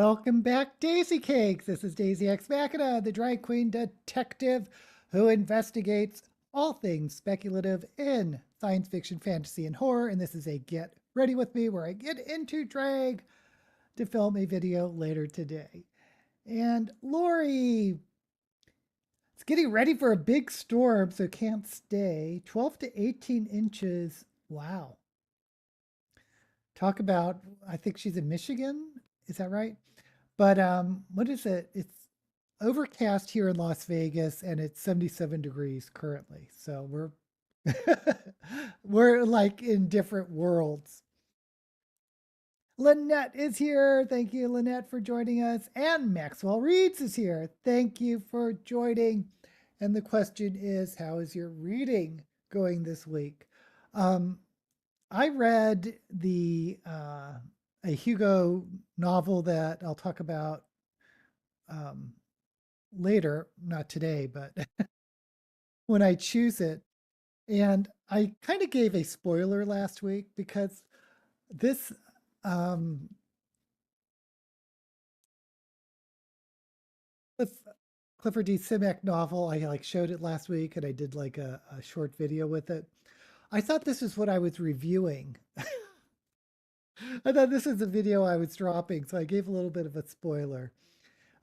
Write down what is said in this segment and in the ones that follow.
Welcome back, Daisy Cakes. This is Daisy X Machina, the drag queen detective who investigates all things speculative in science fiction, fantasy, and horror. And this is a Get Ready With Me where I get into drag to film a video later today. And Lori is getting ready for a big storm, so can't stay. 12 to 18 inches. Wow. Talk about, I think she's in Michigan. Is that right? But what is it? It's overcast here in Las Vegas and it's 77 degrees currently. So we're we're like in different worlds. Lynette is here. Thank you, Lynette, for joining us. And Maxwell Reeds is here. Thank you for joining. And the question is, how is your reading going this week? Um, I read a Hugo novel that I'll talk about um, later, not today, but when I choose it. And I kind of gave a spoiler last week because this um, Cliff, Clifford D. Simek novel, I like showed it last week and I did like a short video with it. I thought this is what I was reviewing. I thought this is the video I was dropping, so I gave a little bit of a spoiler.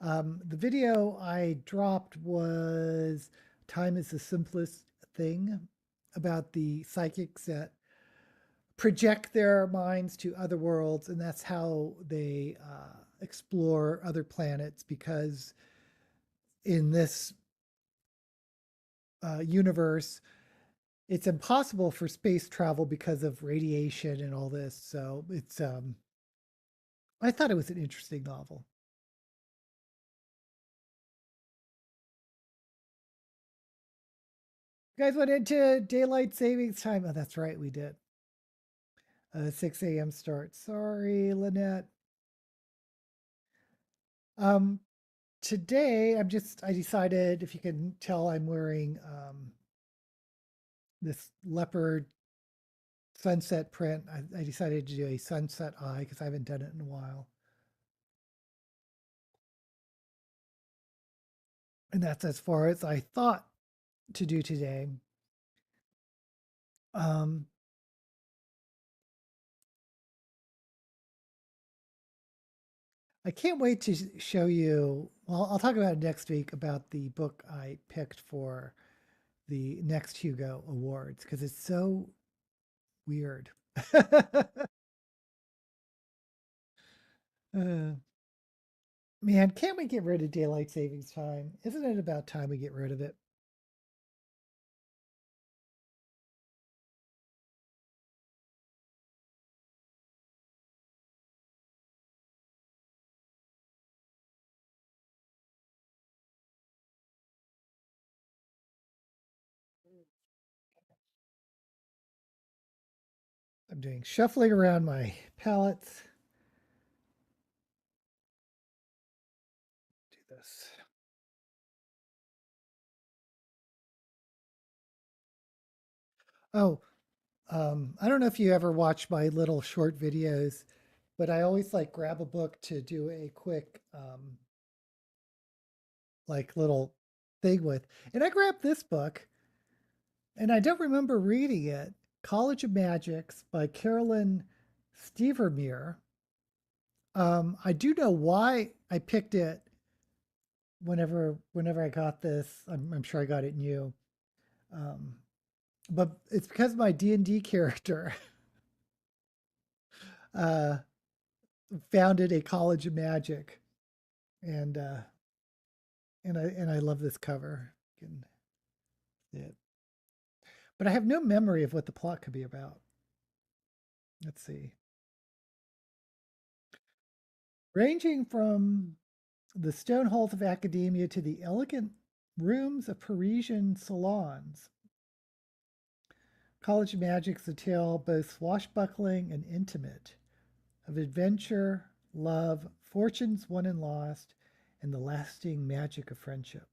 The video I dropped was Time is the Simplest Thing, about the psychics that project their minds to other worlds, and that's how they explore other planets, because in this universe, it's impossible for space travel because of radiation and all this. So it's I thought it was an interesting novel. You guys went into daylight savings time. Oh, that's right, we did. 6 a.m. start. Sorry, Lynette. Um, Today I decided, if you can tell, I'm wearing this leopard sunset print. I decided to do a sunset eye because I haven't done it in a while. And that's as far as I thought to do today. Um, I can't wait to show you. Well, I'll talk about it next week about the book I picked for the next Hugo Awards because it's so weird. uh, Man, can't we get rid of daylight savings time? Isn't it about time we get rid of it? I'm doing shuffling around my palettes. Do this. Oh, I don't know if you ever watch my little short videos, but I always like grab a book to do a quick like little thing with. And I grabbed this book and I don't remember reading it. College of Magics by Carolyn Stevermeer. I do know why I picked it whenever I got this. I'm sure I got it new. Um, but it's because my D&D character uh, founded a college of magic, and I love this cover. You can see it, but I have no memory of what the plot could be about. Let's see. Ranging from the stone halls of academia to the elegant rooms of Parisian salons, College of Magic's a tale both swashbuckling and intimate, of adventure, love, fortunes won and lost, and the lasting magic of friendship.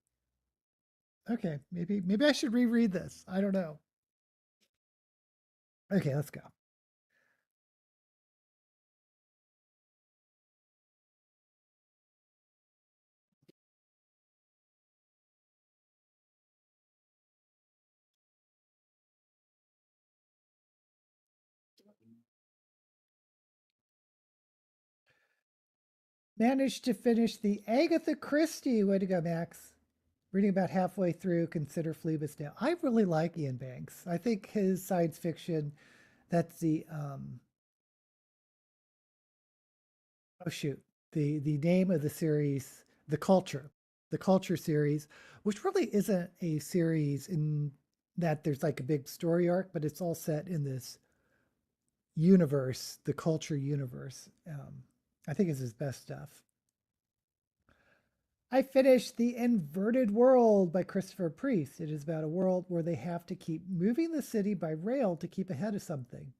Okay, maybe I should reread this. I don't know. Okay, let's go. Managed to finish the Agatha Christie. Way to go, Max. Reading about halfway through, consider Phoebus now. I really like Ian Banks. I think his science fiction, that's the oh shoot, the name of the series, the Culture series, which really isn't a series in that there's like a big story arc, but it's all set in this universe, the Culture universe. I think is his best stuff. I finished The Inverted World by Christopher Priest. It is about a world where they have to keep moving the city by rail to keep ahead of something.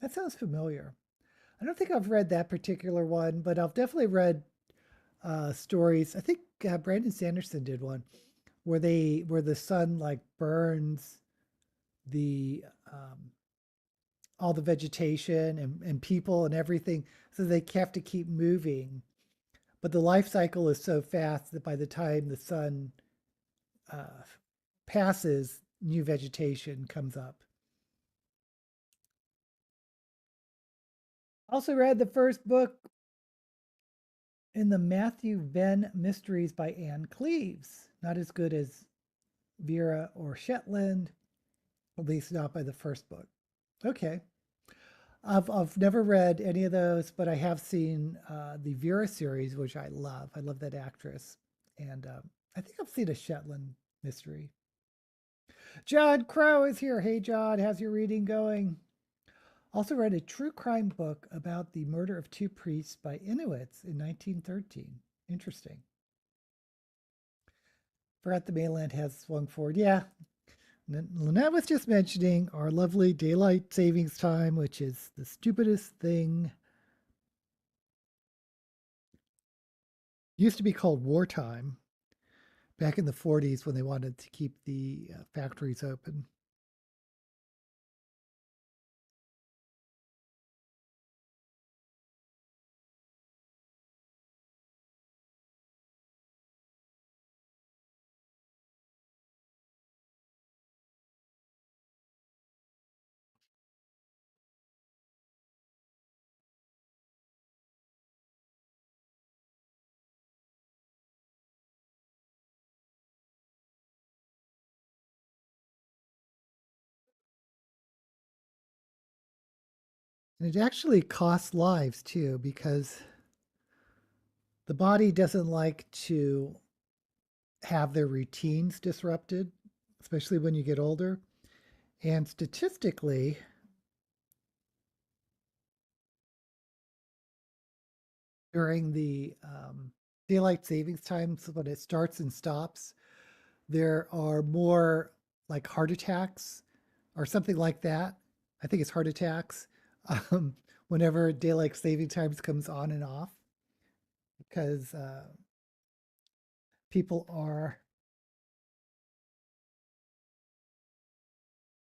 That sounds familiar. I don't think I've read that particular one, but I've definitely read stories. I think Brandon Sanderson did one where the sun like burns the all the vegetation and people and everything, so they have to keep moving. But the life cycle is so fast that by the time the sun uh, passes, new vegetation comes up. Also read the first book in the Matthew Venn Mysteries by Anne Cleves. Not as good as Vera or Shetland, at least not by the first book. Okay. I've never read any of those, but I have seen the Vera series, which I love. I love that actress. And I think I've seen a Shetland mystery. John Crow is here. Hey, John, how's your reading going? Also read a true crime book about the murder of two priests by Inuits in 1913. Interesting. Forgot the mainland has swung forward. Yeah. Lynette was just mentioning our lovely daylight savings time, which is the stupidest thing. Used to be called wartime back in the 40s when they wanted to keep the factories open. And it actually costs lives too, because the body doesn't like to have their routines disrupted, especially when you get older. And statistically, during the daylight savings times, when it starts and stops, there are more like heart attacks or something like that. I think it's heart attacks um, whenever daylight saving times comes on and off because people are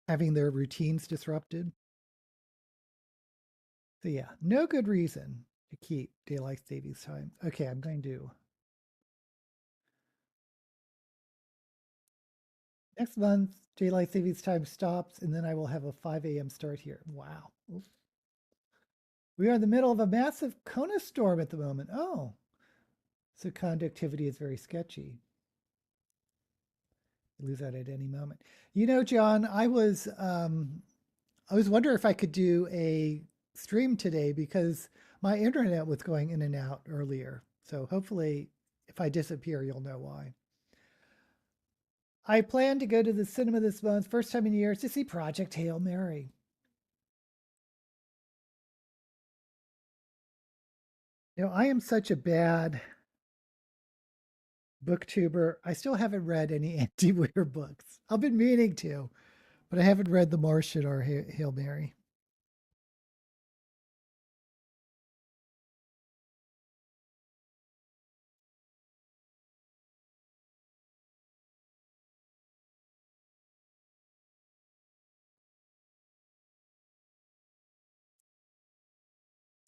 having their routines disrupted. So yeah, no good reason to keep daylight savings time. Okay, I'm going to next month daylight savings time stops, and then I will have a 5 a.m. start here. Wow. Oof. We are in the middle of a massive Kona storm at the moment. Oh, so conductivity is very sketchy. You lose that at any moment. You know, John, I was wondering if I could do a stream today because my internet was going in and out earlier. So hopefully, if I disappear, you'll know why. I plan to go to the cinema this month, first time in years, to see Project Hail Mary. You know, I am such a bad booktuber. I still haven't read any Andy Weir books. I've been meaning to, but I haven't read The Martian or Hail Mary.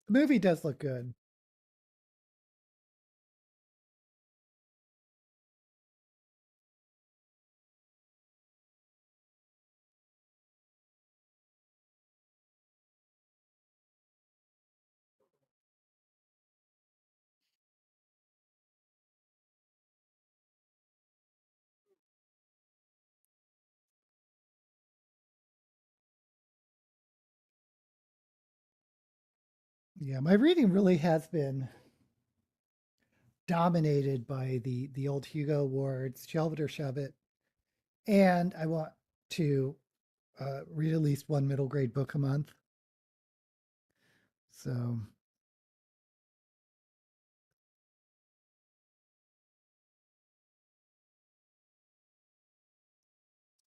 The movie does look good. Yeah, my reading really has been dominated by the old Hugo Awards, Shelve It or Shove It, and I want to read at least one middle grade book a month. So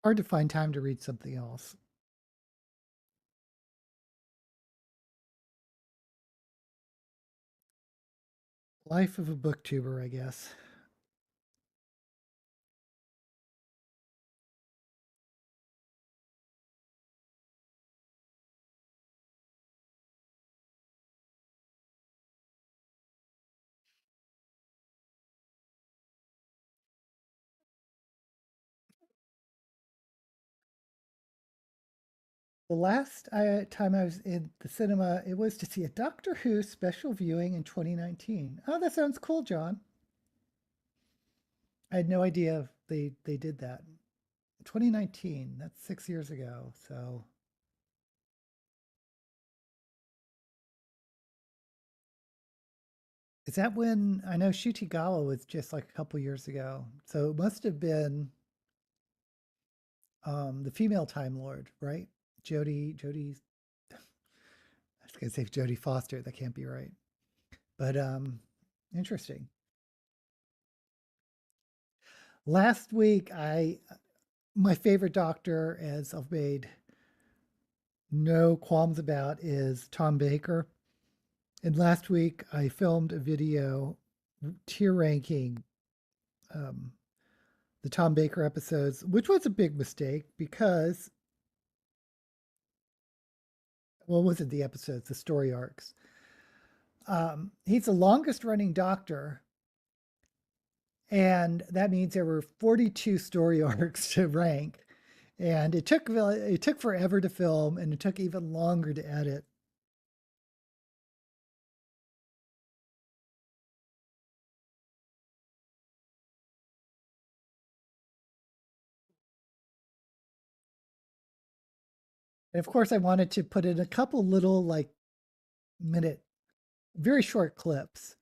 hard to find time to read something else. Life of a booktuber, I guess. The last time I was in the cinema, it was to see a Doctor Who special viewing in 2019. Oh, that sounds cool, John. I had no idea they did that. 2019, that's 6 years ago. So is that when I know Shutigawa was just like a couple years ago? So it must have been the female Time Lord, right? Jodie. I was gonna say Jodie Foster. That can't be right. But interesting. Last week, I my favorite Doctor, as I've made no qualms about, is Tom Baker. And last week, I filmed a video tier ranking um, the Tom Baker episodes, which was a big mistake because, well, it wasn't the episodes, the story arcs. He's the longest running Doctor, and that means there were 42 story arcs to rank. And it took forever to film, and it took even longer to edit. And of course, I wanted to put in a couple little like minute, very short clips.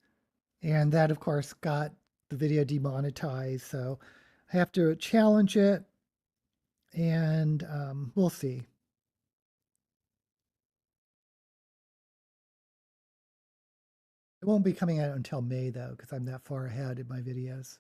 And that, of course, got the video demonetized. So I have to challenge it, and we'll see. It won't be coming out until May, though, because I'm that far ahead in my videos.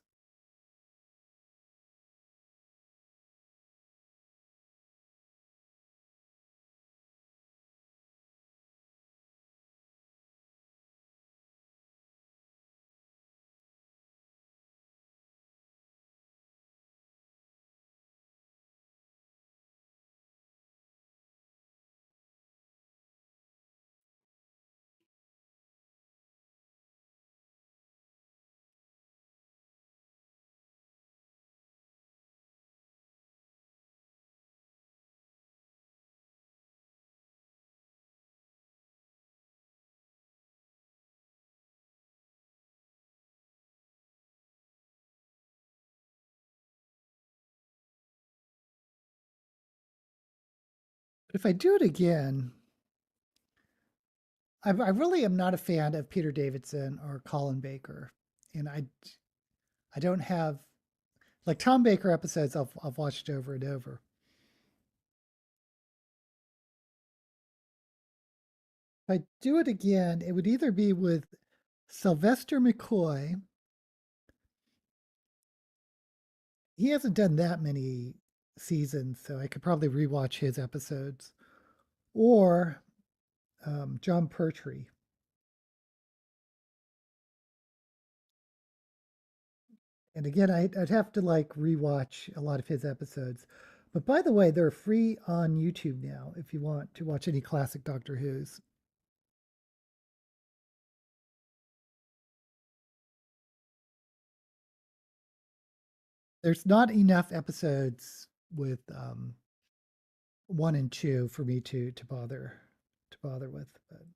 But if I do it again, I really am not a fan of Peter Davidson or Colin Baker. And I don't have, like Tom Baker episodes, I've watched over and over. If I do it again, it would either be with Sylvester McCoy. He hasn't done that many seasons, so I could probably rewatch his episodes. Or John Pertwee. And again, I'd have to like rewatch a lot of his episodes. But by the way, they're free on YouTube now if you want to watch any classic Doctor Who's. There's not enough episodes with one and two for me to bother with. But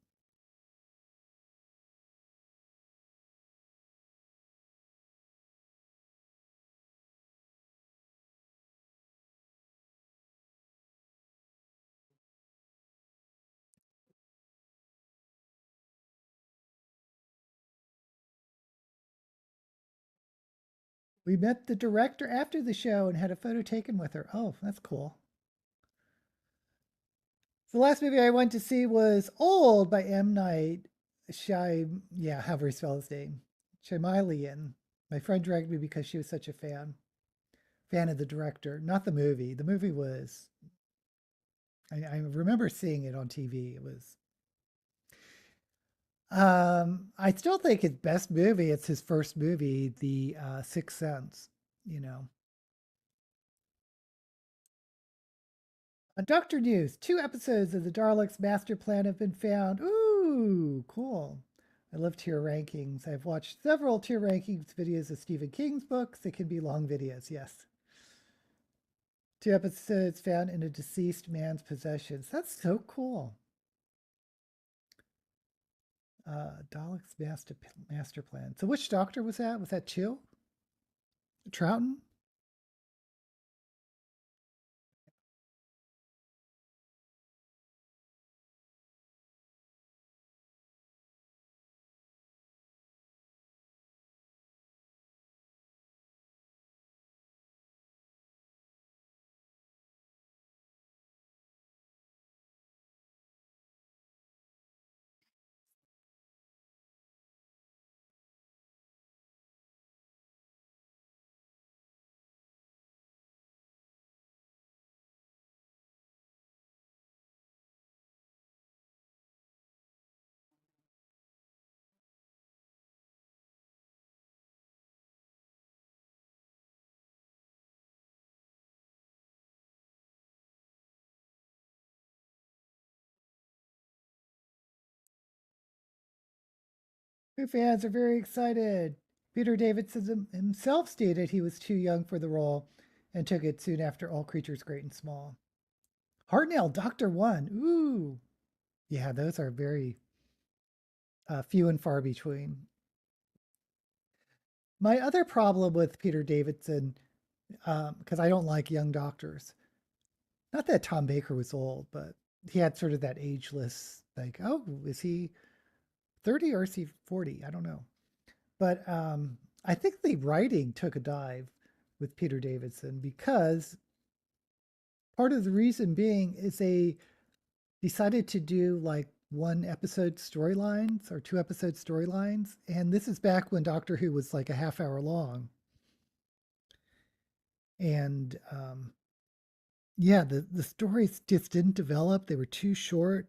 We met the director after the show and had a photo taken with her. Oh, that's cool. The last movie I went to see was Old by M. Night however you spell his name. Shyamalan. My friend dragged me because she was such a fan of the director, not the movie. The movie was, I remember seeing it on TV. It was, I still think his best movie, it's his first movie, The Sixth Sense, you know. On Doctor News, 2 episodes of the Daleks' master plan have been found. Ooh, cool. I love tier rankings. I've watched several tier rankings videos of Stephen King's books. They can be long videos, yes. 2 episodes found in a deceased man's possessions. That's so cool. Dalek's master plan. So which doctor was that? Was that Chill? Troughton? Who fans are very excited. Peter Davidson himself stated he was too young for the role and took it soon after All Creatures Great and Small. Hartnell, Doctor One. Ooh. Yeah, those are very few and far between. My other problem with Peter Davidson, because I don't like young doctors, not that Tom Baker was old, but he had sort of that ageless, like, oh, is he 30 or is he 40? I don't know. But I think the writing took a dive with Peter Davidson because part of the reason being is they decided to do like 1 episode storylines or 2 episode storylines. And this is back when Doctor Who was like a half hour long. And yeah, the stories just didn't develop. They were too short.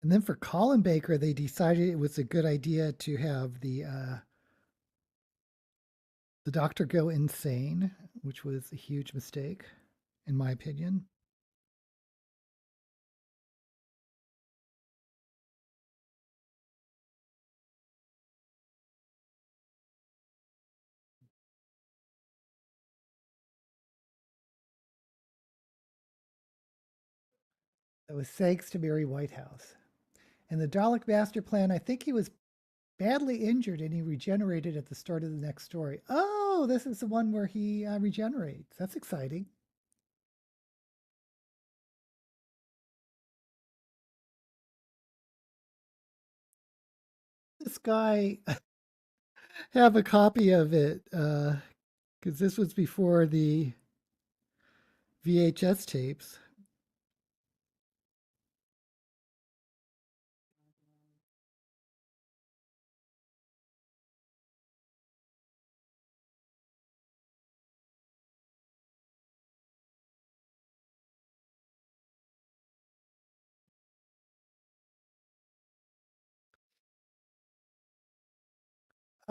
And then for Colin Baker, they decided it was a good idea to have the Doctor go insane, which was a huge mistake, in my opinion. That was thanks to Mary Whitehouse. And the Dalek Master Plan, I think he was badly injured and he regenerated at the start of the next story. Oh, this is the one where he regenerates. That's exciting. This guy have a copy of it because this was before the VHS tapes.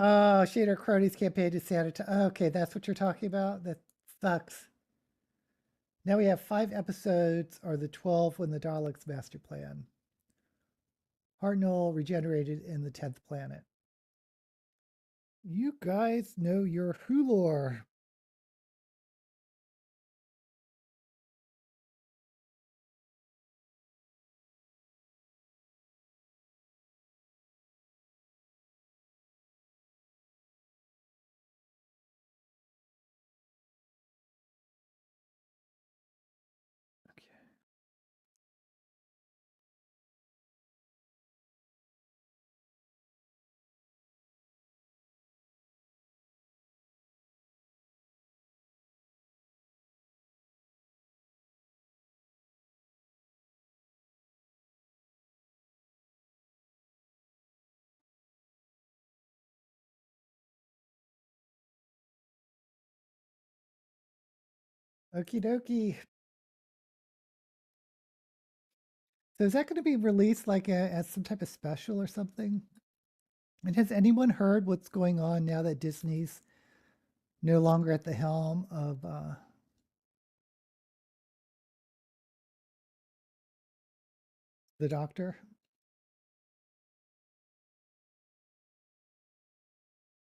Oh, Shader Cronies campaign to sanitize. Okay, that's what you're talking about. That sucks. Now we have 5 episodes, or the 12 when the Daleks master plan. Hartnell regenerated in the 10th planet. You guys know your Who lore. Okay. Okie dokie. So is that going to be released like as some type of special or something? And has anyone heard what's going on now that Disney's no longer at the helm of the Doctor?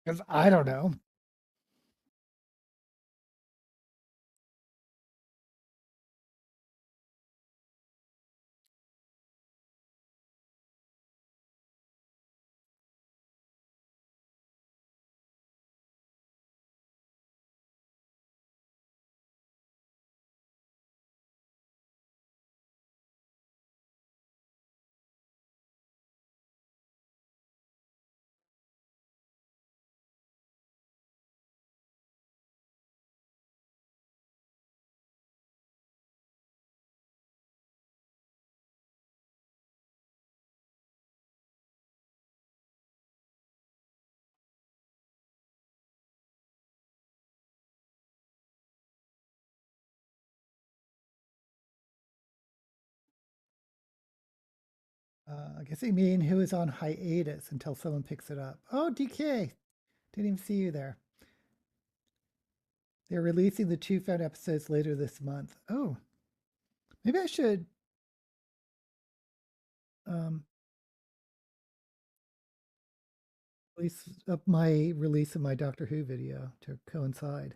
Because I don't know. I guess they mean who is on hiatus until someone picks it up. Oh, DK. Didn't even see you there. They're releasing the 2 found episodes later this month. Oh, maybe I should um, release of my Doctor Who video to coincide.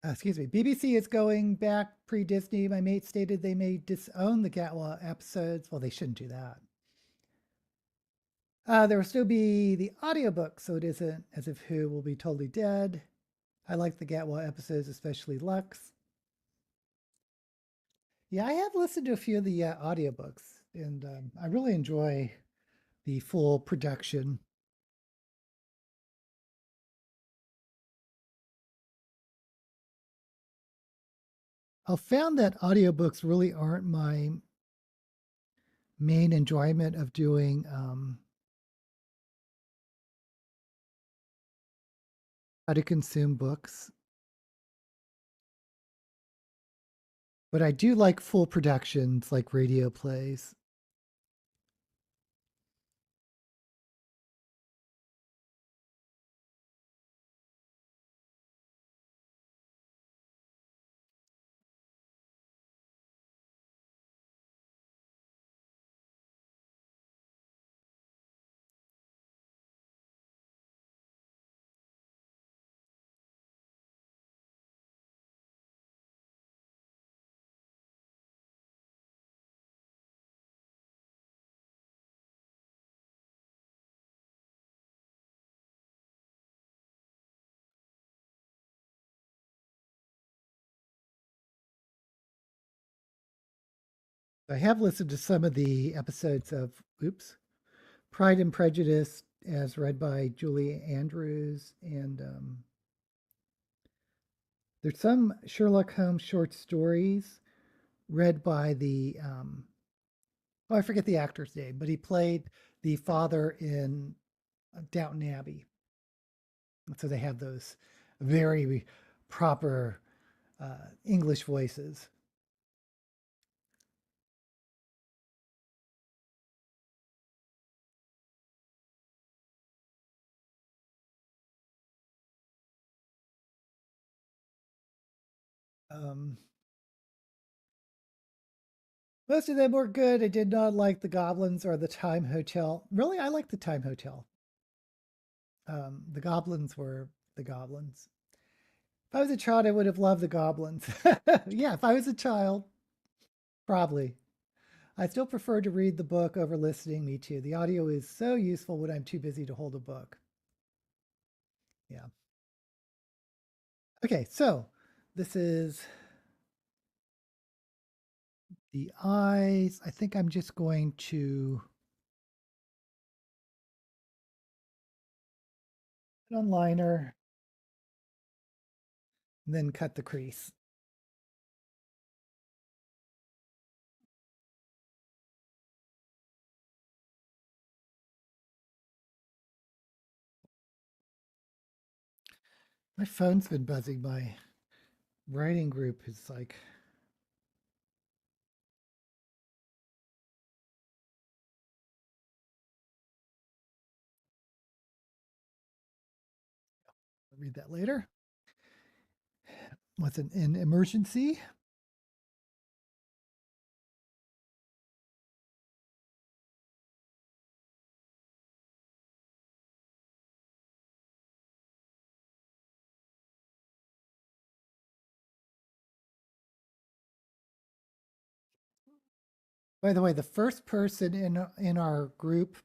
Excuse me. BBC is going back pre-Disney. My mate stated they may disown the Gatwa episodes. Well, they shouldn't do that. There will still be the audiobook, so it isn't as if Who will be totally dead. I like the Gatwa episodes, especially Lux. Yeah, I have listened to a few of the audiobooks, and I really enjoy the full production. I've found that audiobooks really aren't my main enjoyment of doing how to consume books, but I do like full productions like radio plays. I have listened to some of the episodes of Pride and Prejudice as read by Julie Andrews and There's some Sherlock Holmes short stories read by the oh, I forget the actor's name, but he played the father in Downton Abbey. So they have those very proper English voices. Um, Most of them were good. I did not like the Goblins or the Time Hotel. Really, I like the Time Hotel. The Goblins were the Goblins. If I was a child, I would have loved the Goblins. Yeah, if I was a child, probably. I still prefer to read the book over listening. Me too. The audio is so useful when I'm too busy to hold a book. Yeah. Okay, so this is the eyes. I think I'm just going to put on liner and then cut the crease. My phone's been buzzing. My writing group is like, I'll read that later. What's an emergency? By the way, the first person in our group,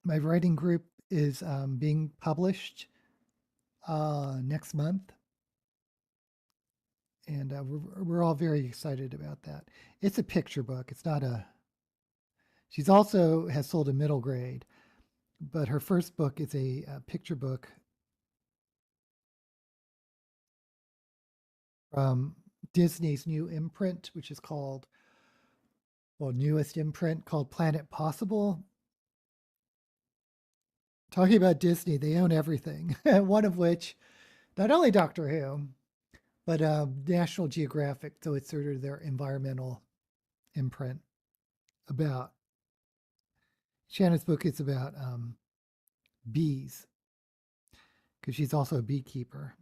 my writing group, is being published next month, and we're all very excited about that. It's a picture book. It's not a. She's also has sold a middle grade, but her first book is a picture book from Disney's new imprint, which is called, well, newest imprint called Planet Possible. Talking about Disney, they own everything. One of which, not only Doctor Who, but National Geographic. So it's sort of their environmental imprint. About Shannon's book is about bees because she's also a beekeeper.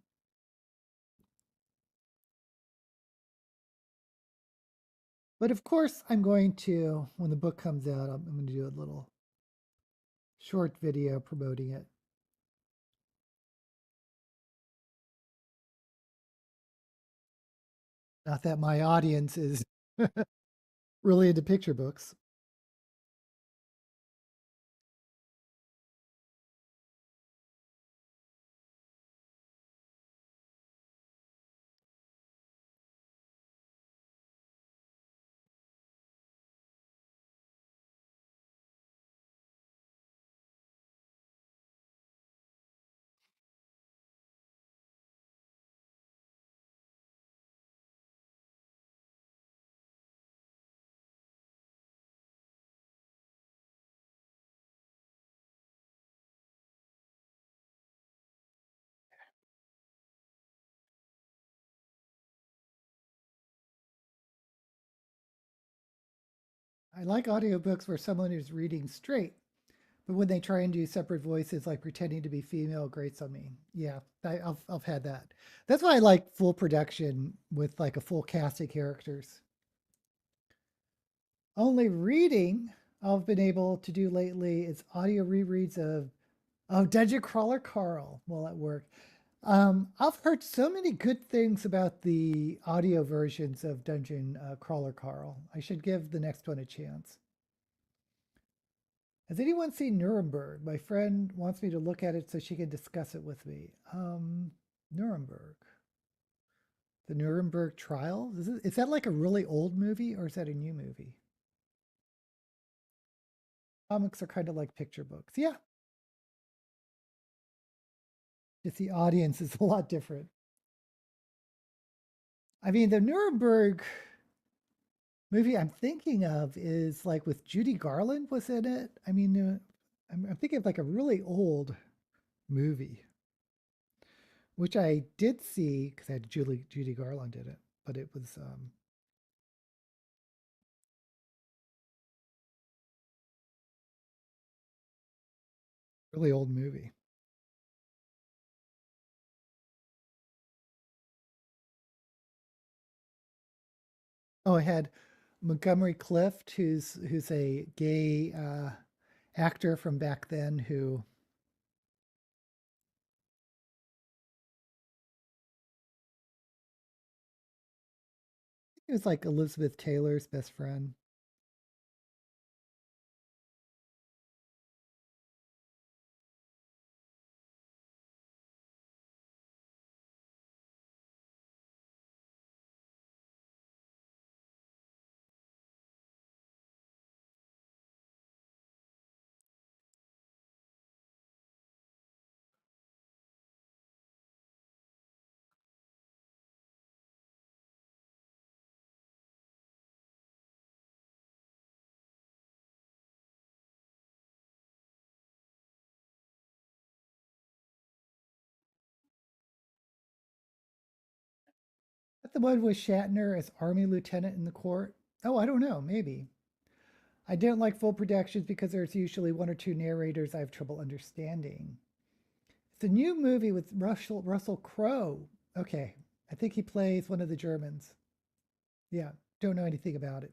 But of course, I'm going to, when the book comes out, I'm going to do a little short video promoting it. Not that my audience is really into picture books. I like audiobooks where someone is reading straight, but when they try and do separate voices, like pretending to be female, grates on me. Yeah, I've had that. That's why I like full production with like a full cast of characters. Only reading I've been able to do lately is audio rereads of Dungeon Crawler Carl while at work. I've heard so many good things about the audio versions of Dungeon Crawler Carl. I should give the next one a chance. Has anyone seen Nuremberg? My friend wants me to look at it so she can discuss it with me. Nuremberg. The Nuremberg Trials? Is that like a really old movie or is that a new movie? Comics are kind of like picture books. Yeah. Just the audience is a lot different. I mean, the Nuremberg movie I'm thinking of is like with Judy Garland was in it. I mean, I'm thinking of like a really old movie, which I did see because I had Judy Garland in it, but it was really old movie. Oh, I had Montgomery Clift, who's a gay actor from back then who he was like Elizabeth Taylor's best friend. But the one with Shatner as army lieutenant in the court. Oh, I don't know, maybe. I don't like full productions because there's usually one or two narrators I have trouble understanding. It's a new movie with Russell Crowe. Okay, I think he plays one of the Germans. Yeah, don't know anything about it.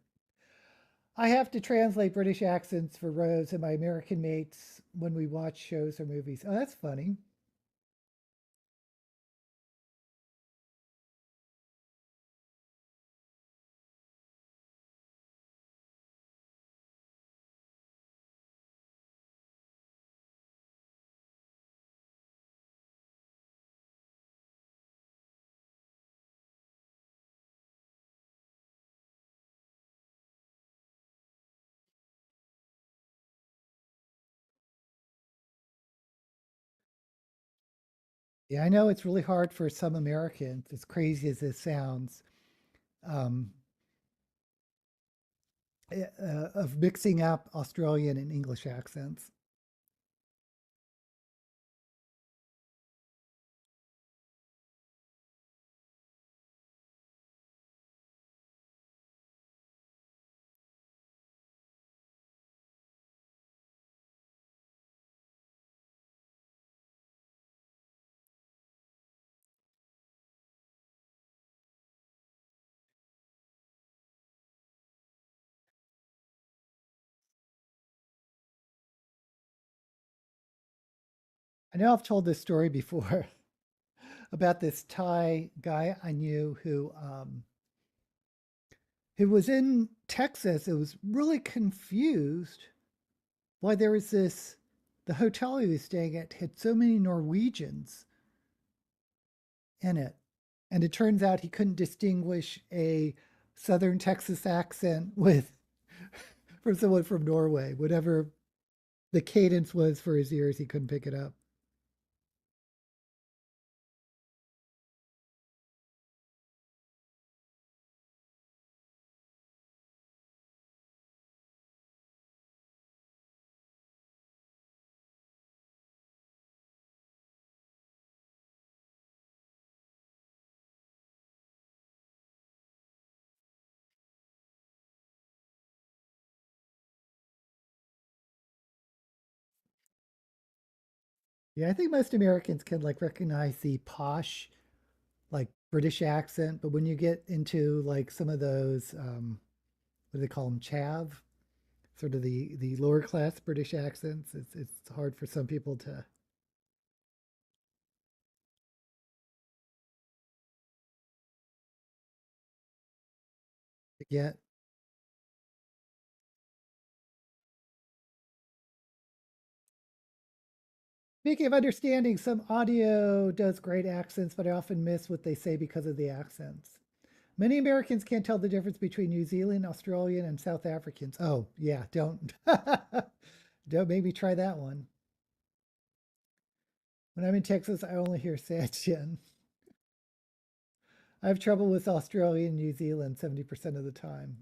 I have to translate British accents for Rose and my American mates when we watch shows or movies. Oh, that's funny. Yeah, I know it's really hard for some Americans, as crazy as this sounds, um, of mixing up Australian and English accents. I know I've told this story before about this Thai guy I knew who was in Texas. It was really confused why there was the hotel he was staying at had so many Norwegians in it. And it turns out he couldn't distinguish a Southern Texas accent with from someone from Norway. Whatever the cadence was for his ears, he couldn't pick it up. Yeah, I think most Americans can like recognize the posh, like British accent, but when you get into like some of those, what do they call them, chav, sort of the lower class British accents, it's hard for some people to get. Speaking of understanding, some audio does great accents, but I often miss what they say because of the accents. Many Americans can't tell the difference between New Zealand, Australian, and South Africans. Oh, yeah, don't don't make me try that one. When I'm in Texas, I only hear Sachin. I have trouble with Australia and New Zealand 70% of the time.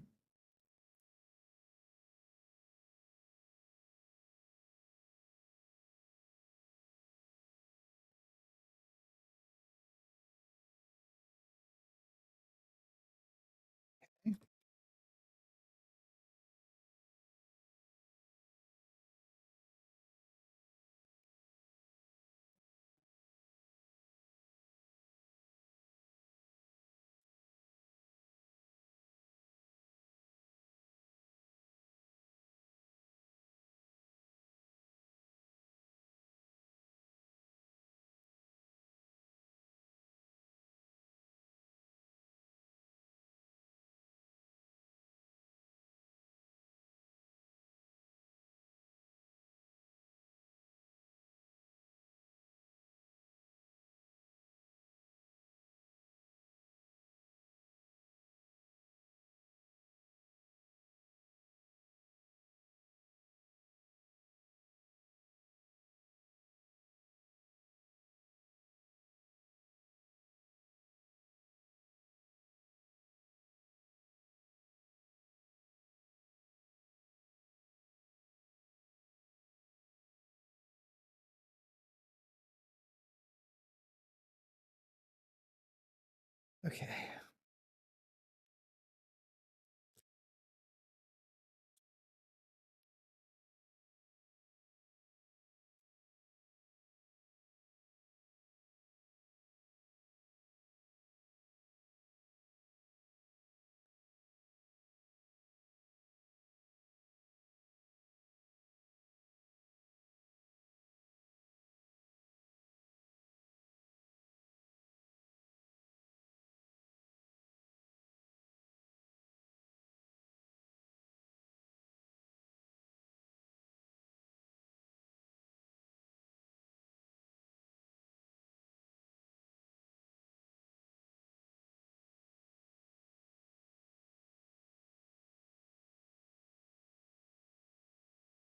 Okay.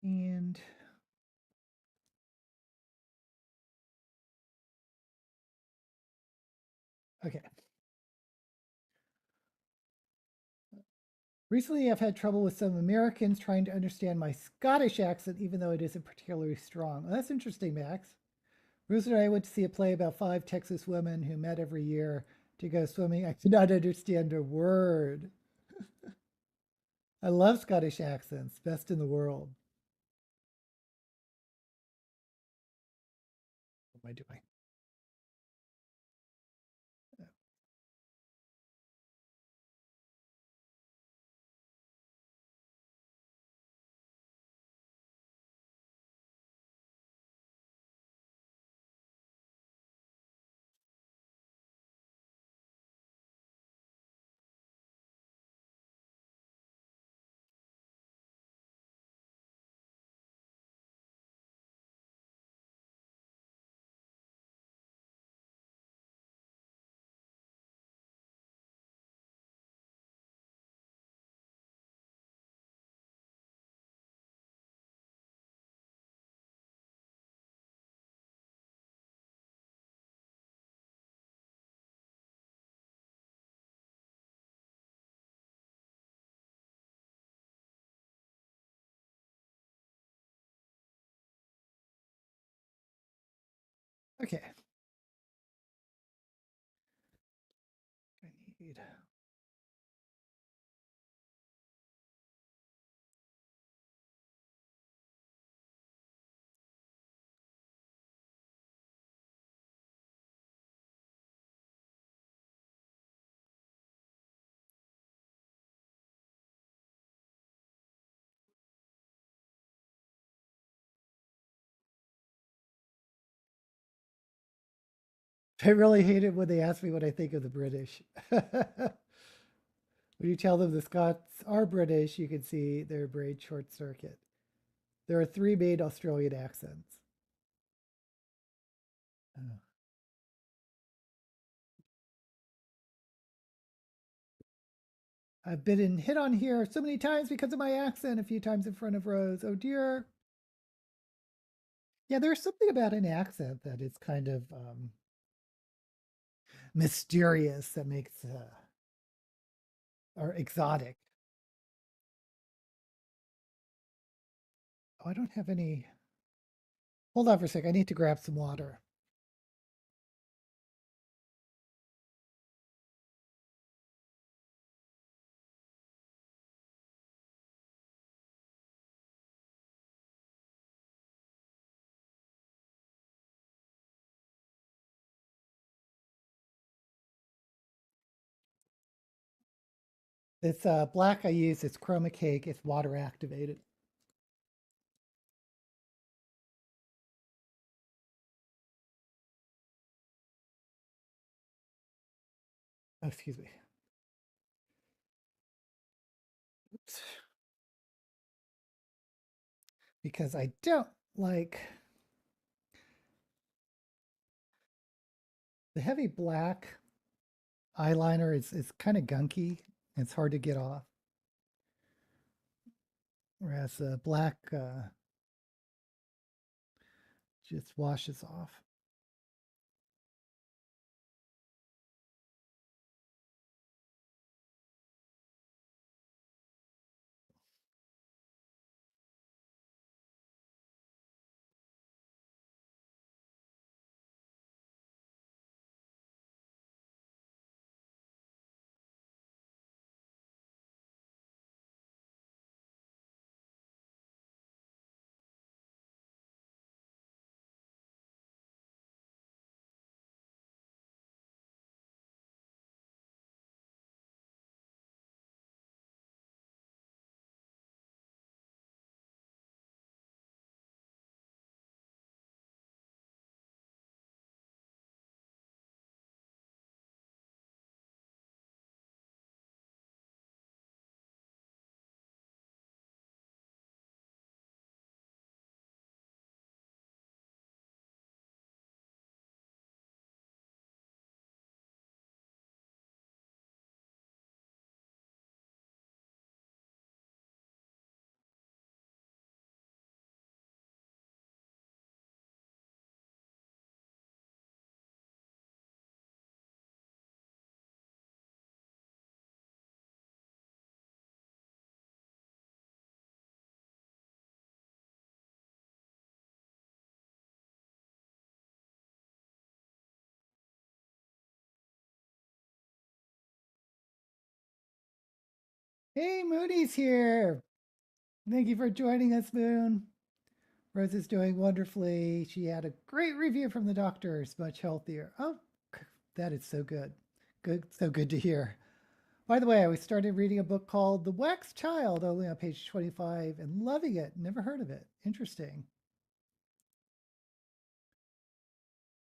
And okay. Recently, I've had trouble with some Americans trying to understand my Scottish accent, even though it isn't particularly strong. Well, that's interesting, Max. Ruth and I went to see a play about five Texas women who met every year to go swimming. I could not understand a word. I love Scottish accents, best in the world. What am I doing? Okay. I need. I really hate it when they ask me what I think of the British. When you tell them the Scots are British, you can see their brain short circuit. There are three main Australian accents. Oh. I've been hit on here so many times because of my accent, a few times in front of Rose. Oh dear. Yeah, there's something about an accent that is kind of mysterious that makes or exotic. Oh, I don't have any. Hold on for a sec. I need to grab some water. This black I use, it's chroma cake. It's water activated. Oh, excuse me. Oops. Because I don't like the heavy black eyeliner is kind of gunky. It's hard to get off. Whereas the black just washes off. Hey, Mooney's here. Thank you for joining us, Moon. Rose is doing wonderfully. She had a great review from the doctors, much healthier. Oh, that is so good. Good, so good to hear. By the way, I started reading a book called The Wax Child, only on page 25, and loving it. Never heard of it. Interesting.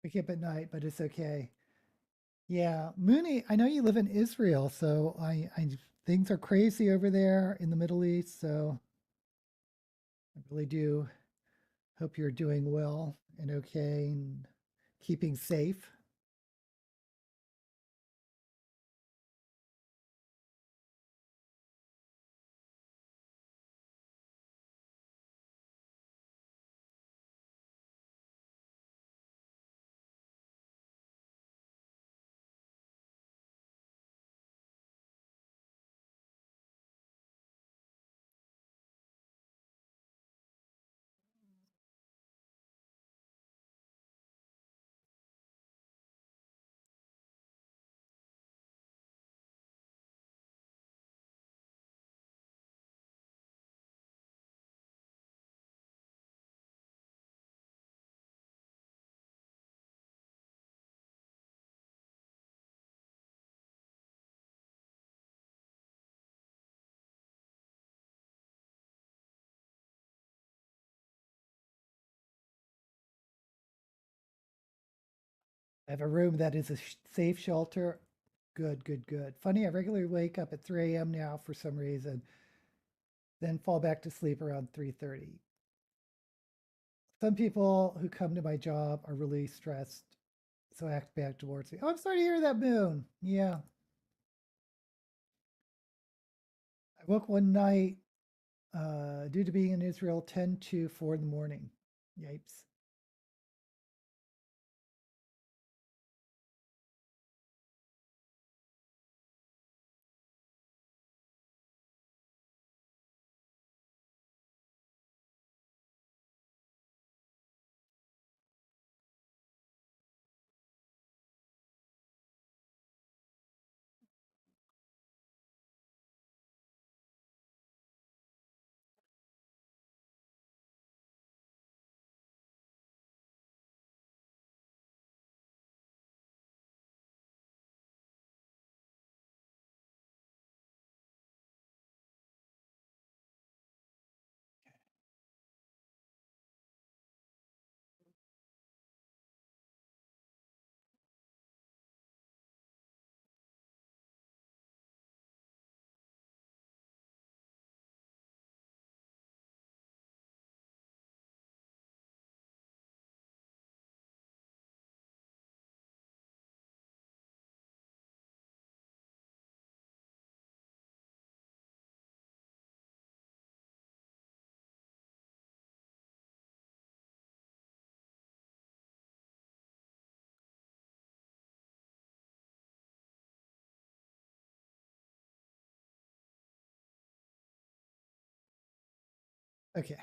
Wake up at night, but it's okay. Yeah, Mooney, I know you live in Israel, so I things are crazy over there in the Middle East, so I really do hope you're doing well and okay and keeping safe. I have a room that is a safe shelter. Good, good, good. Funny, I regularly wake up at 3 a.m. now for some reason, then fall back to sleep around 3:30. Some people who come to my job are really stressed, so act back towards me. Oh, I'm sorry to hear that, Moon. Yeah. I woke one night due to being in Israel 10 to 4 in the morning. Yipes. Okay.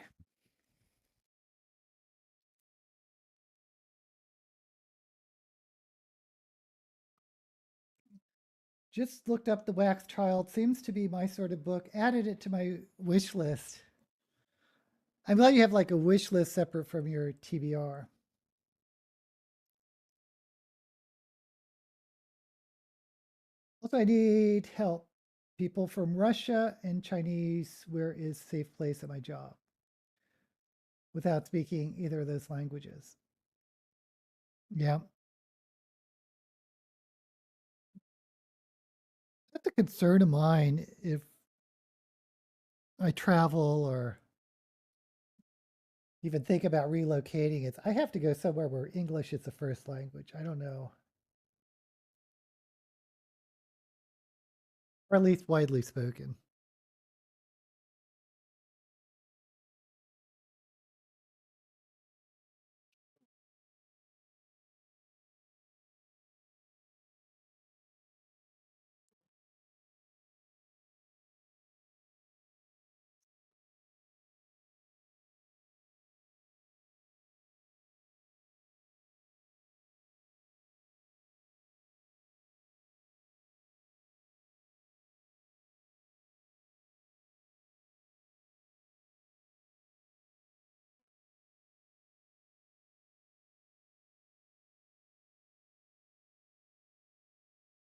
Just looked up The Wax Child. Seems to be my sort of book. Added it to my wish list. I'm glad you have like a wish list separate from your TBR. Also, I need help. People from Russia and Chinese. Where is safe place at my job? Without speaking either of those languages. Yeah. That's a concern of mine if I travel or even think about relocating. It's I have to go somewhere where English is the first language. I don't know. Or at least widely spoken.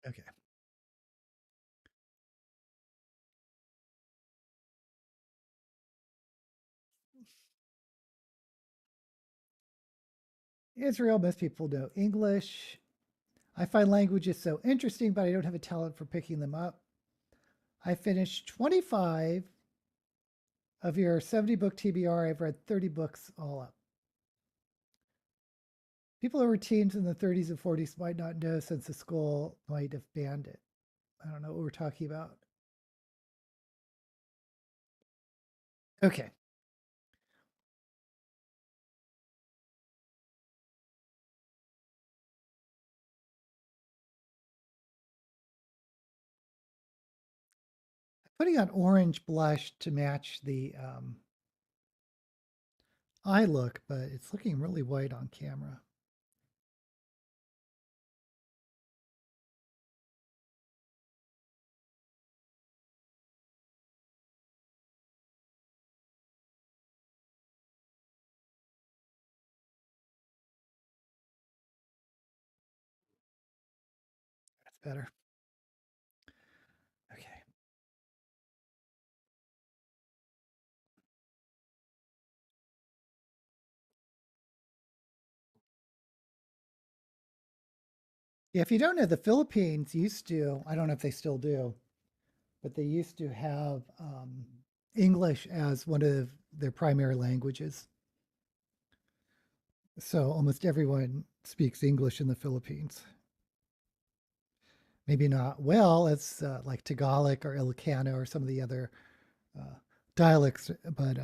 Okay. Israel, most people know English. I find languages so interesting, but I don't have a talent for picking them up. I finished 25 of your 70 book TBR. I've read 30 books all up. People who were teens in the 30s and 40s might not know since the school might have banned it. I don't know what we're talking about. Okay. Putting on orange blush to match the eye look, but it's looking really white on camera. That's better. Okay. Yeah, if you don't know, the Philippines used to, I don't know if they still do, but they used to have English as one of their primary languages. So almost everyone speaks English in the Philippines. Maybe not well as like Tagalog or Ilocano or some of the other uh, dialects, but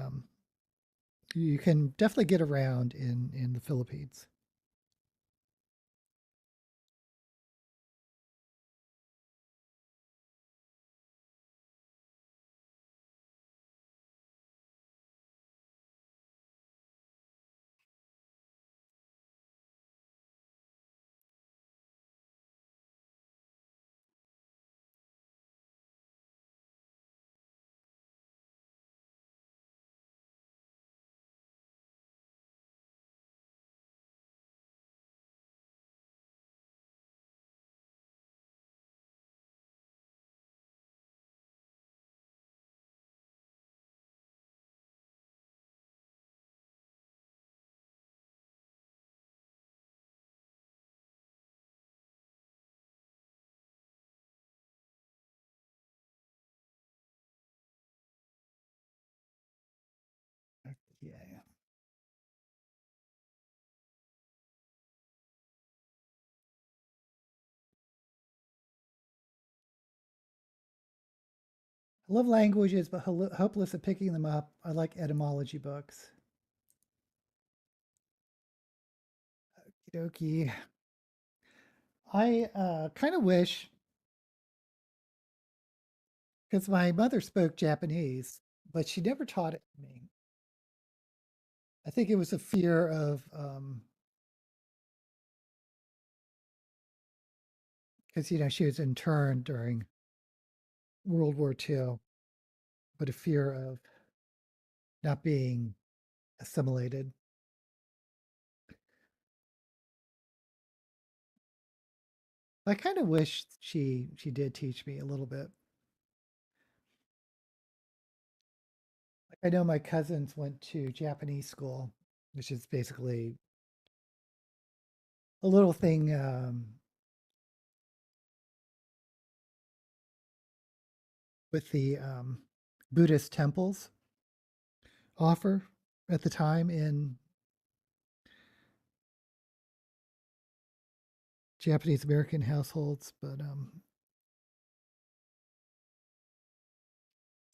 you can definitely get around in the Philippines. Yeah. I love languages, but hopeless at picking them up. I like etymology books. Okie I kind of wish, because my mother spoke Japanese, but she never taught it to me. I think it was a fear of, because, she was interned during World War II, but a fear of not being assimilated. I kind of wish she did teach me a little bit. I know my cousins went to Japanese school, which is basically a little thing with the Buddhist temples offer at the time in Japanese American households. But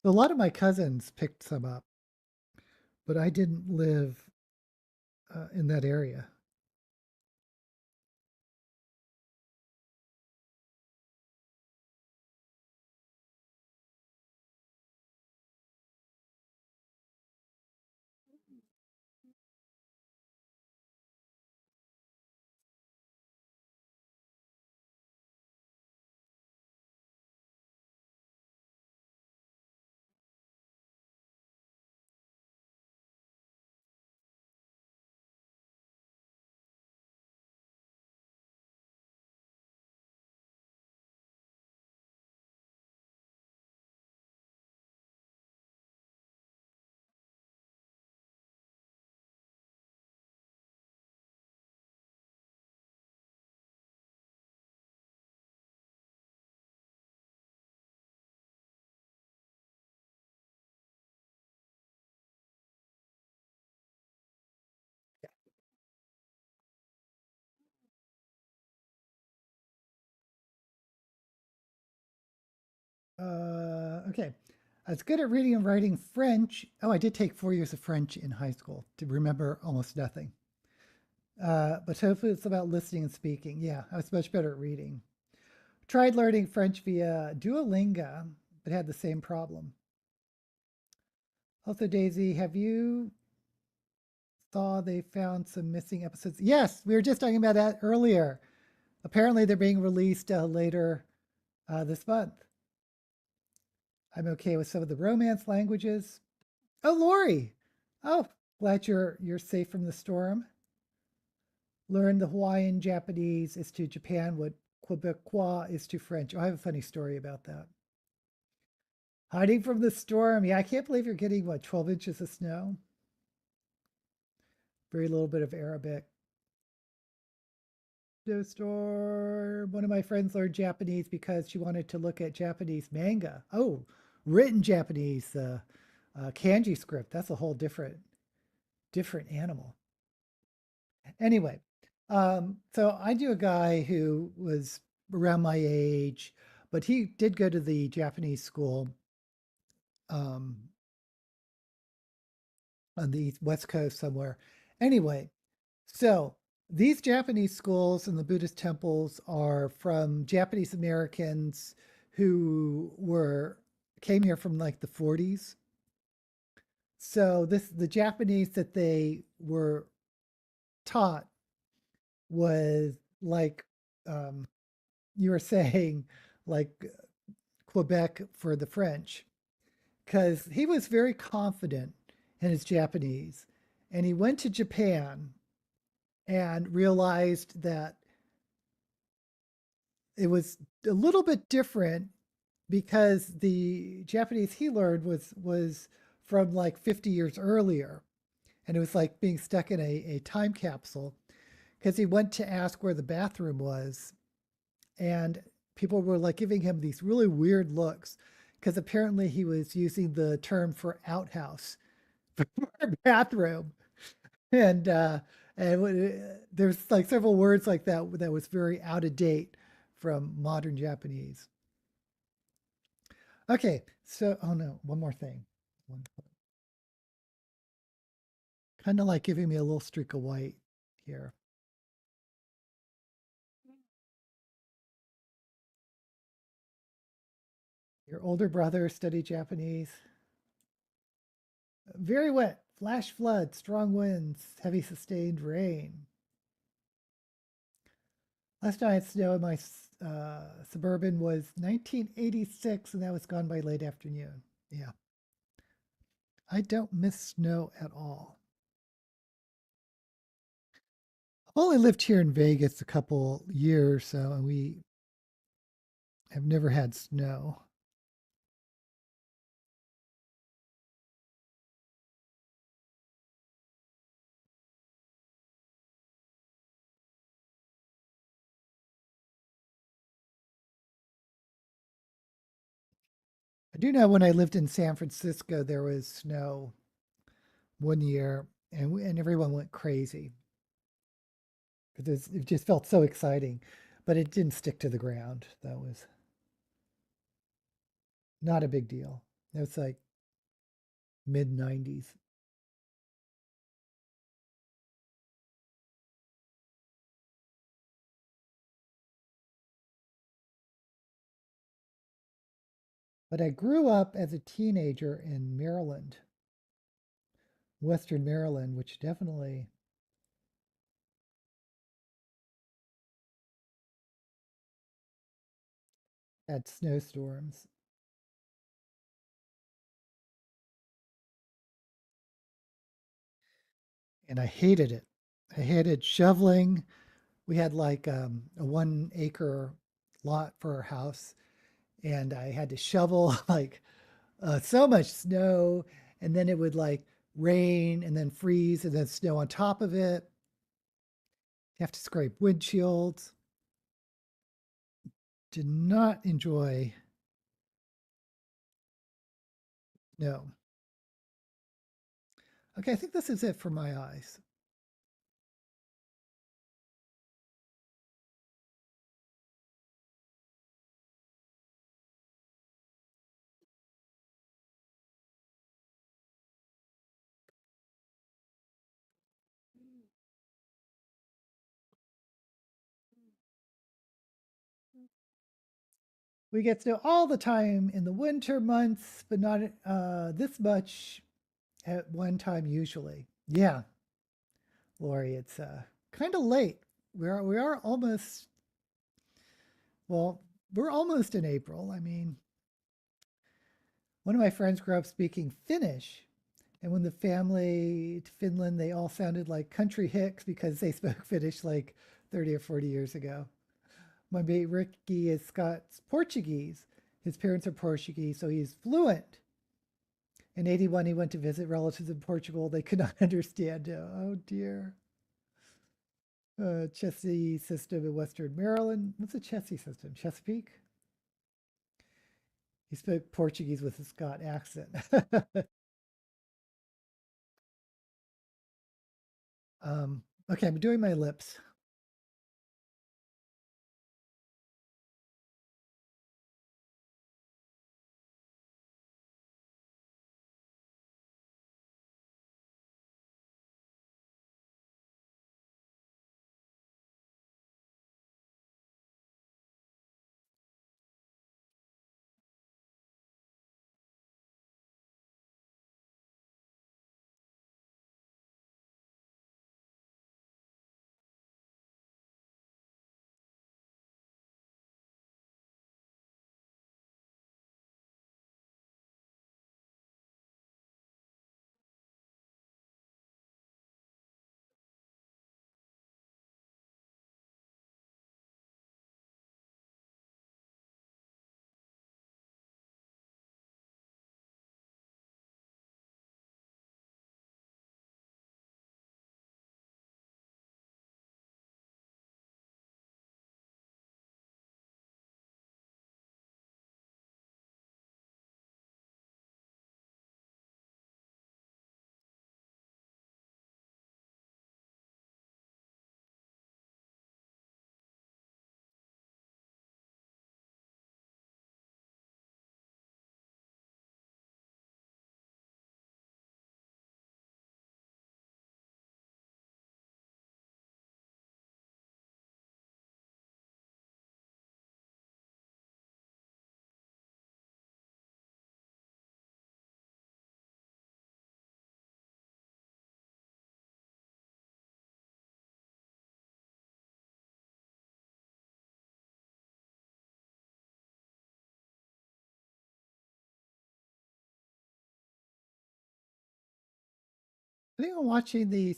a lot of my cousins picked some up, but I didn't live in that area. Okay. I was good at reading and writing French. Oh, I did take 4 years of French in high school to remember almost nothing. But hopefully it's about listening and speaking. Yeah, I was much better at reading. Tried learning French via Duolingo, but had the same problem. Also, Daisy, have you saw they found some missing episodes? Yes, we were just talking about that earlier. Apparently, they're being released later this month. I'm okay with some of the romance languages. Oh, Lori. Oh, glad you're safe from the storm. Learn the Hawaiian Japanese is to Japan what Quebecois is to French. Oh, I have a funny story about that. Hiding from the storm. Yeah, I can't believe you're getting what, 12 inches of snow? Very little bit of Arabic. Snowstorm. One of my friends learned Japanese because she wanted to look at Japanese manga. Oh, written Japanese, kanji script. That's a whole different animal. Anyway, so I knew a guy who was around my age, but he did go to the Japanese school um, on the West Coast somewhere. Anyway, so these Japanese schools and the Buddhist temples are from Japanese Americans who were came here from like the 40s. So the Japanese that they were taught was like um, you were saying, like Quebec for the French, because he was very confident in his Japanese, and he went to Japan and realized that it was a little bit different because the Japanese he learned was from like 50 years earlier, and it was like being stuck in a time capsule because he went to ask where the bathroom was, and people were like giving him these really weird looks because apparently he was using the term for outhouse for bathroom, and there's like several words like that that was very out of date from modern Japanese. Okay, so oh no, one more thing. Kind of like giving me a little streak of white here. Your older brother studied Japanese. Very wet. Flash flood, strong winds, heavy sustained rain. Last night's snow in my suburban was 1986, and that was gone by late afternoon. Yeah, I don't miss snow at all. I've only lived here in Vegas a couple years, so and we have never had snow. I do know when I lived in San Francisco, there was snow one year, and everyone went crazy because it just felt so exciting, but it didn't stick to the ground. That was not a big deal. It was like mid 90s. But I grew up as a teenager in Maryland, Western Maryland, which definitely had snowstorms. And I hated it. I hated shoveling. We had like a 1 acre lot for our house, and I had to shovel like so much snow, and then it would like rain and then freeze and then snow on top of it. You have to scrape windshields. Did not enjoy. No. Okay, I think this is it for my eyes. We get snow all the time in the winter months, but not this much at one time usually. Yeah, Lori, it's kind of late. We are almost, well, we're almost in April. I mean, one of my friends grew up speaking Finnish, and when the family to Finland, they all sounded like country hicks because they spoke Finnish like 30 or 40 years ago. My mate Ricky is Scots Portuguese. His parents are Portuguese, so he's fluent. In 81, he went to visit relatives in Portugal. They could not understand him. Oh dear. Chessie system in Western Maryland. What's a Chessie system? Chesapeake? He spoke Portuguese with a Scot accent. Okay, I'm doing my lips. I think I'm watching the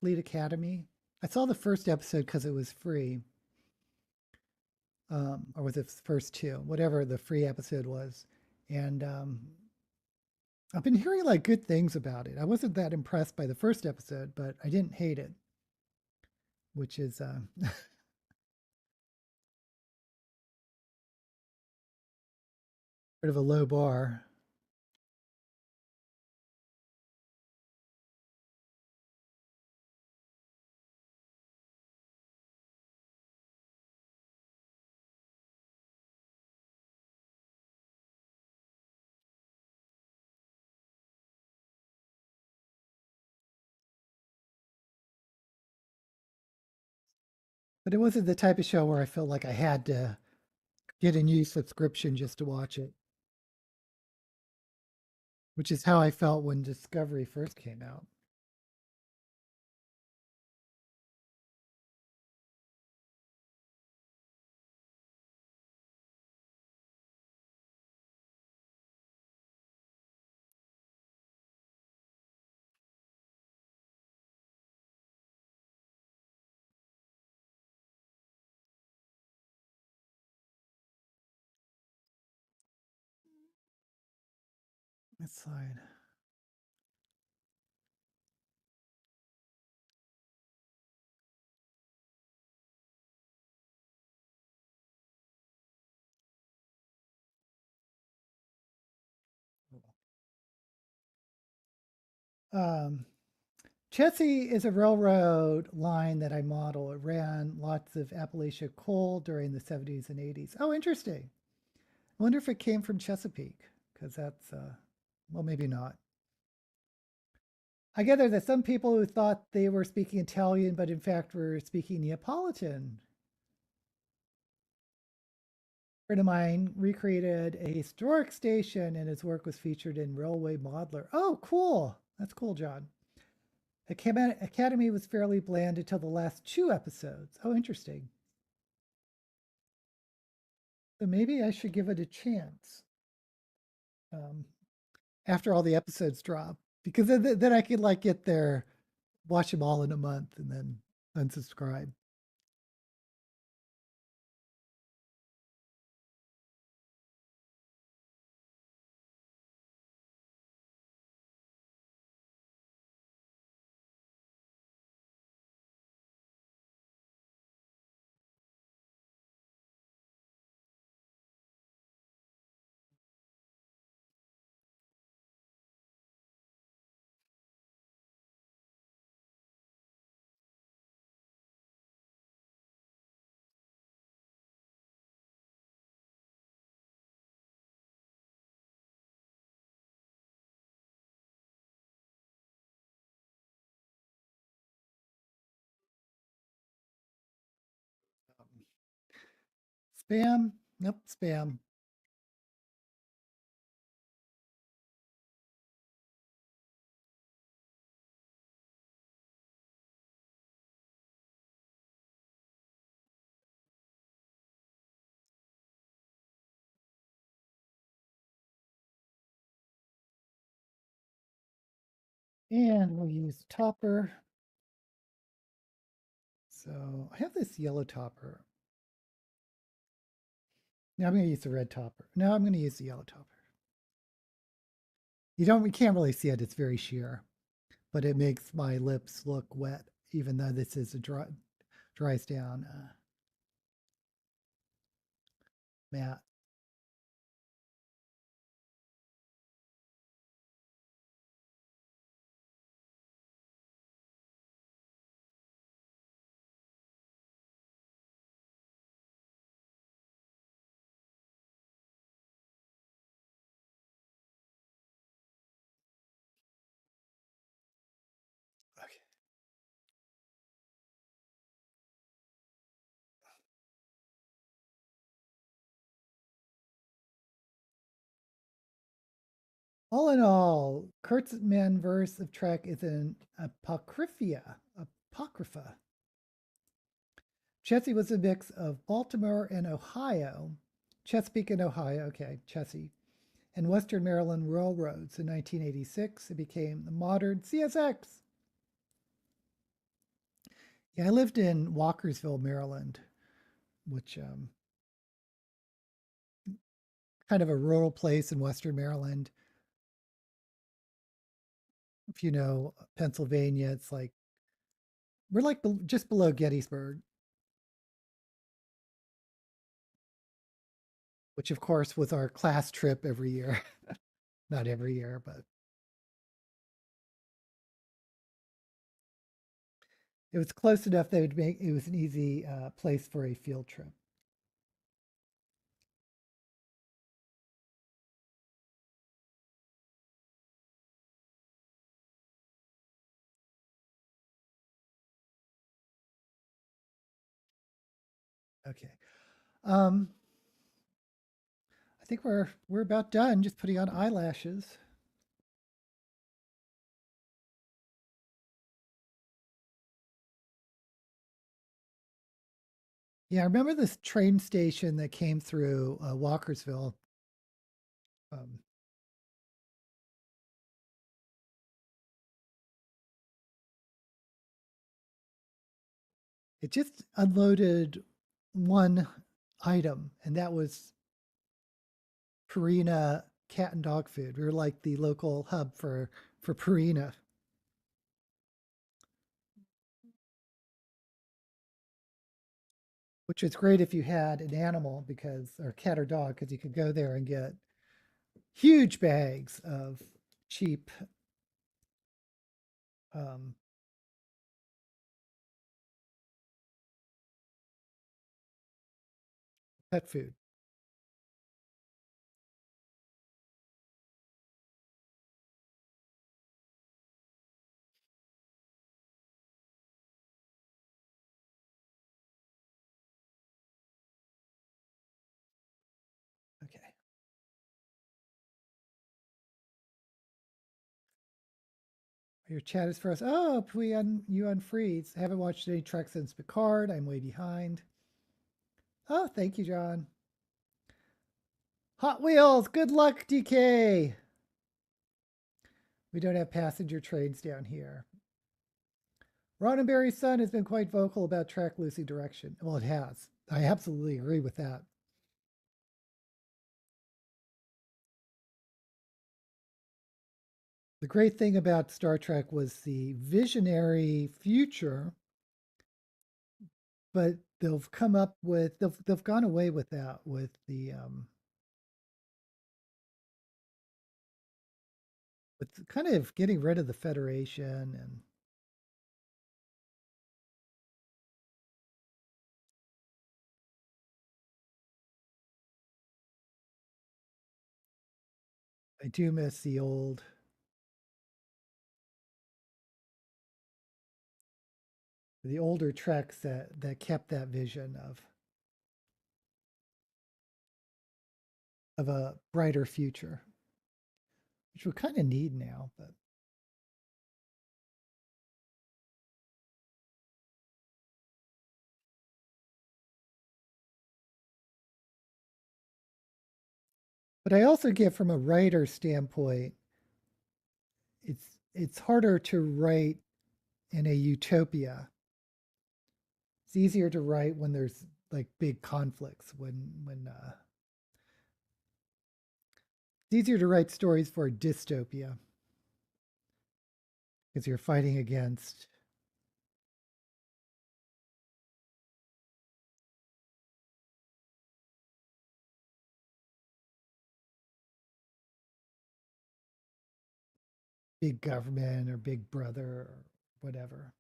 Fleet Academy. I saw the first episode because it was free, or was it the first two, whatever the free episode was, and I've been hearing like good things about it. I wasn't that impressed by the first episode, but I didn't hate it, which is sort of a low bar. But it wasn't the type of show where I felt like I had to get a new subscription just to watch it, which is how I felt when Discovery first came out. Let's slide. Um, Chessie is a railroad line that I model. It ran lots of Appalachia coal during the 70s and 80s. Oh, interesting. I wonder if it came from Chesapeake, because that's, well, maybe not. I gather that some people who thought they were speaking Italian, but in fact were speaking Neapolitan. A friend of mine recreated a historic station, and his work was featured in Railway Modeler. Oh, cool. That's cool, John. Academy was fairly bland until the last two episodes. Oh, interesting. So maybe I should give it a chance um, after all the episodes drop, because then I could like get there, watch them all in a month, and then unsubscribe. Spam? Nope, spam. And we'll use topper. So I have this yellow topper. Now I'm going to use the red topper. No, I'm going to use the yellow topper. We can't really see it. It's very sheer, but it makes my lips look wet, even though this is a dries down matte. Okay. All in all, Kurtzman verse of Trek is an apocrypha. Chessie was a mix of Baltimore and Ohio, Chesapeake and Ohio, okay, Chessie, and Western Maryland railroads. In 1986, it became the modern CSX. Yeah, I lived in Walkersville, Maryland, which kind of a rural place in Western Maryland. If you know Pennsylvania, it's like we're like just below Gettysburg, which of course was our class trip every year. Not every year, but it was close enough that it was an easy place for a field trip. Okay. Um, I think we're about done. Just putting on eyelashes. Yeah, I remember this train station that came through Walkersville. Um, it just unloaded one item, and that was Purina cat and dog food. We were like the local hub for Purina, which was great if you had an animal because or cat or dog because you could go there and get huge bags of cheap um, pet food. Okay. Your chat is for us. Oh, you unfreeze. I haven't watched any Trek since Picard. I'm way behind. Oh, thank you, John. Hot Wheels. Good luck, DK. We don't have passenger trains down here. Roddenberry's son has been quite vocal about Trek losing direction. Well, it has. I absolutely agree with that. The great thing about Star Trek was the visionary future, but they've come up with they've gone away with that with the with kind of getting rid of the Federation, and I do miss the older Treks that kept that vision of a brighter future, which we kind of need now. But I also get from a writer standpoint, it's harder to write in a utopia. It's easier to write when there's like big conflicts. When it's easier to write stories for dystopia because you're fighting against big government or big brother or whatever.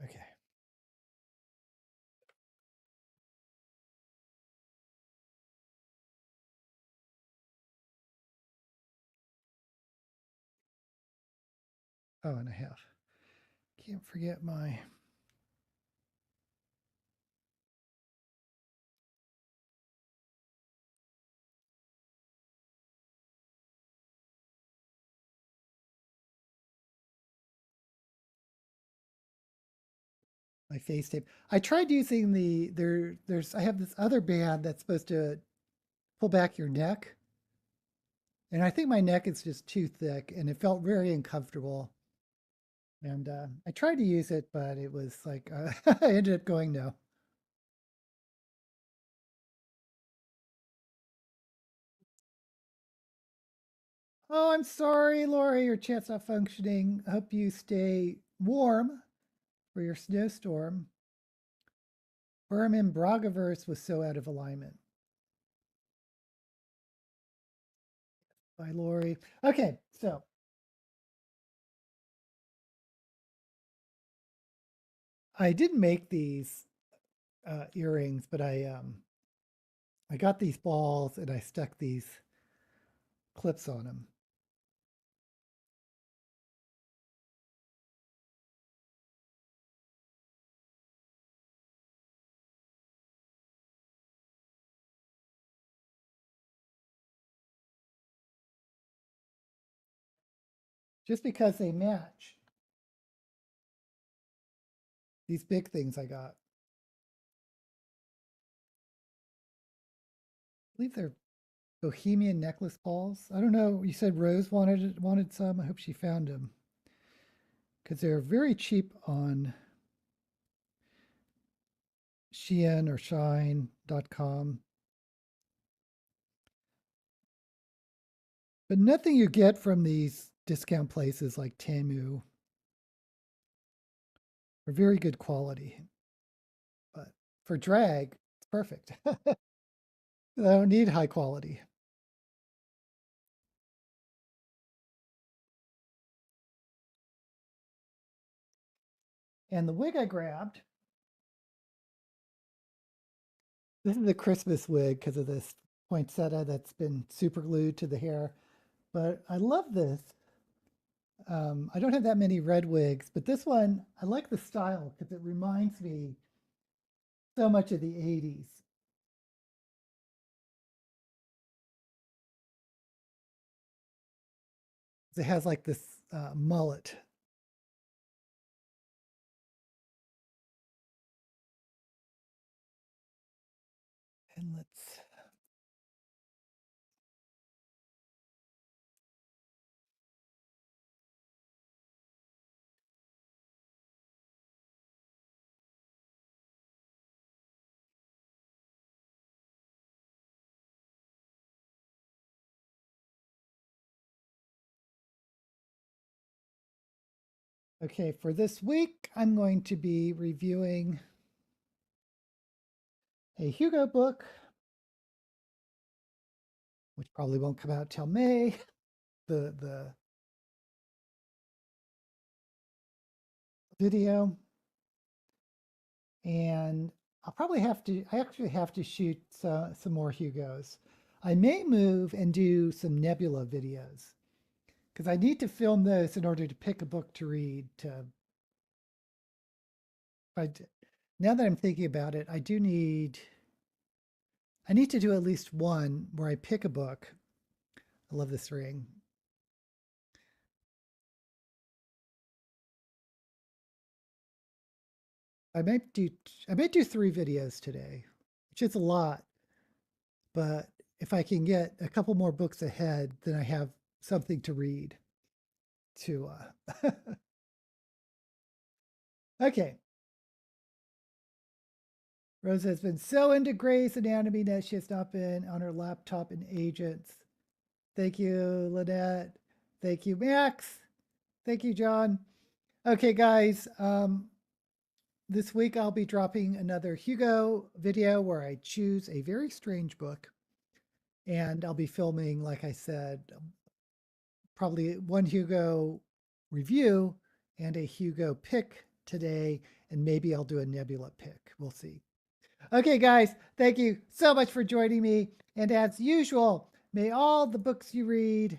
Okay. Oh, and a half. Can't forget my face tape. I tried using there's I have this other band that's supposed to pull back your neck. And I think my neck is just too thick and it felt very uncomfortable. And I tried to use it, but it was like, I ended up going no. Oh, I'm sorry, Lori, your chat's not functioning. I hope you stay warm for your snowstorm. Berman Bragaverse was so out of alignment. Bye, Lori. Okay, so I didn't make these earrings, but I got these balls and I stuck these clips on them. Just because they match these big things I got. I believe they're Bohemian necklace balls. I don't know. You said Rose wanted some. I hope she found them because they're very cheap on Shein or Shine.com. But nothing you get from these discount places like Temu are very good quality. But for drag, it's perfect. I don't need high quality. And the wig I grabbed, this is a Christmas wig because of this poinsettia that's been super glued to the hair. But I love this. I don't have that many red wigs, but this one, I like the style because it reminds me so much of the 80s. It has like this mullet. And let's, okay, for this week, I'm going to be reviewing a Hugo book, which probably won't come out till May. The video. And I actually have to shoot some more Hugos. I may move and do some Nebula videos because I need to film those in order to pick a book to read. But now that I'm thinking about it, I need to do at least one where I pick a book. I love this ring. I might do I might do 3 videos today, which is a lot. But if I can get a couple more books ahead, then I have something to read to okay. Rose has been so into Grey's Anatomy that she has not been on her laptop in Agents. Thank you, Lynette. Thank you, Max. Thank you, John. Okay, guys. This week I'll be dropping another Hugo video where I choose a very strange book. And I'll be filming, like I said, probably one Hugo review and a Hugo pick today. And maybe I'll do a Nebula pick. We'll see. Okay, guys, thank you so much for joining me. And as usual, may all the books you read